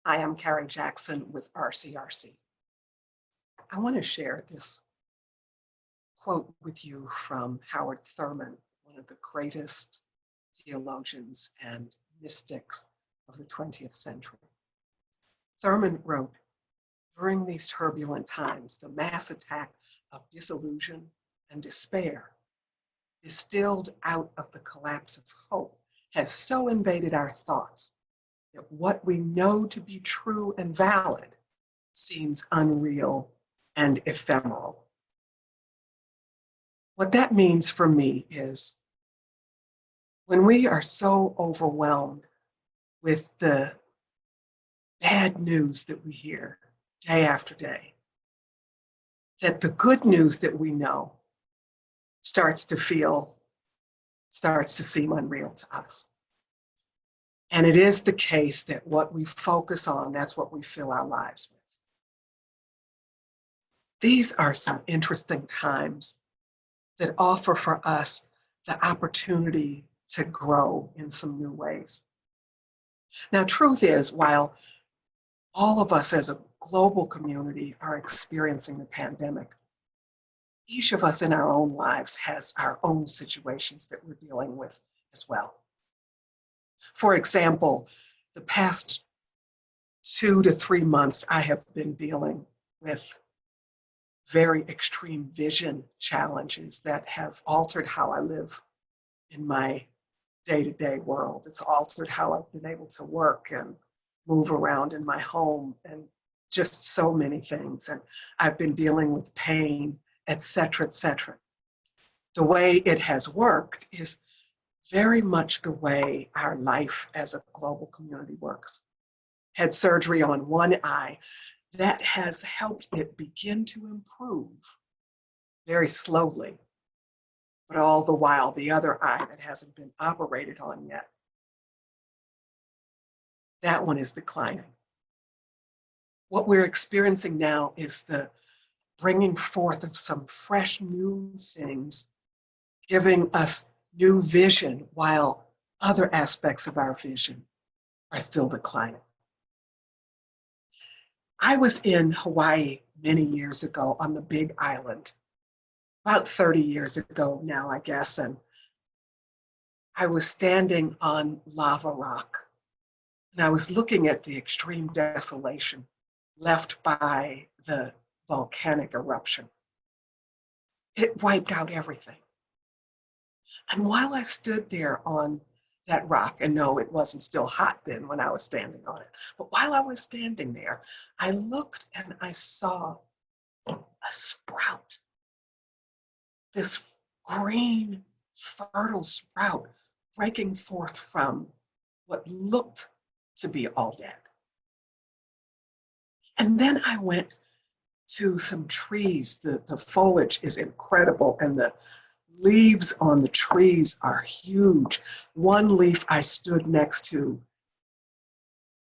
Hi, I'm Cari Jackson with RCRC. I want to share this quote with you from Howard Thurman, one of the greatest theologians and mystics of the 20th century. Thurman wrote, "During these turbulent times, the mass attack of disillusion and despair, distilled out of the collapse of hope, has so invaded our thoughts that what we know to be true and valid seems unreal and ephemeral." What that means for me is when we are so overwhelmed with the bad news that we hear day after day, that the good news that we know starts to seem unreal to us. And it is the case that what we focus on, that's what we fill our lives with. These are some interesting times that offer for us the opportunity to grow in some new ways. Now, truth is, while all of us as a global community are experiencing the pandemic, each of us in our own lives has our own situations that we're dealing with as well. For example, the past 2 to 3 months, I have been dealing with very extreme vision challenges that have altered how I live in my day-to-day world. It's altered how I've been able to work and move around in my home and just so many things. And I've been dealing with pain, et cetera, et cetera. The way it has worked is very much the way our life as a global community works. Had surgery on one eye. That has helped it begin to improve very slowly, but all the while the other eye that hasn't been operated on yet, that one is declining. What we're experiencing now is the bringing forth of some fresh new things, giving us new vision while other aspects of our vision are still declining. I was in Hawaii many years ago on the Big Island, about 30 years ago now, I guess, and I was standing on lava rock, and I was looking at the extreme desolation left by the volcanic eruption. It wiped out everything. And while I stood there on that rock, and no, it wasn't still hot then when I was standing on it, but while I was standing there, I looked and I saw a sprout, this green, fertile sprout breaking forth from what looked to be all dead. And then I went to some trees. The foliage is incredible, and the leaves on the trees are huge. One leaf I stood next to,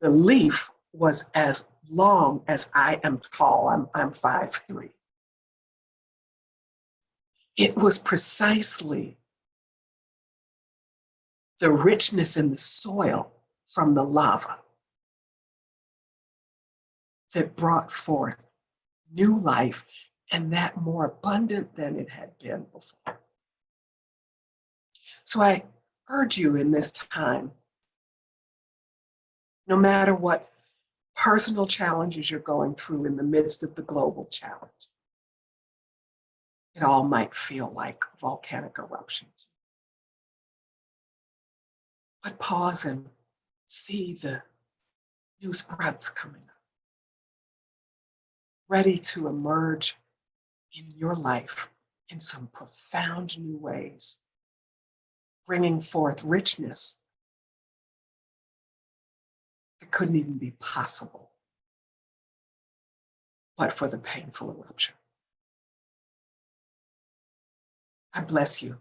the leaf was as long as I am tall. I'm 5'3". It was precisely the richness in the soil from the lava that brought forth new life, and that more abundant than it had been before. So I urge you in this time, no matter what personal challenges you're going through in the midst of the global challenge, it all might feel like volcanic eruptions. But pause and see the new sprouts coming up, ready to emerge in your life in some profound new ways, bringing forth richness that couldn't even be possible but for the painful eruption. I bless you,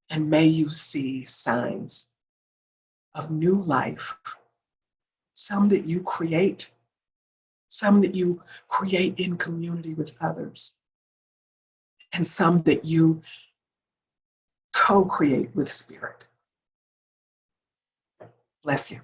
and may you see signs of new life, some that you create, some that you create in community with others, and some that you co-create with Spirit. Bless you.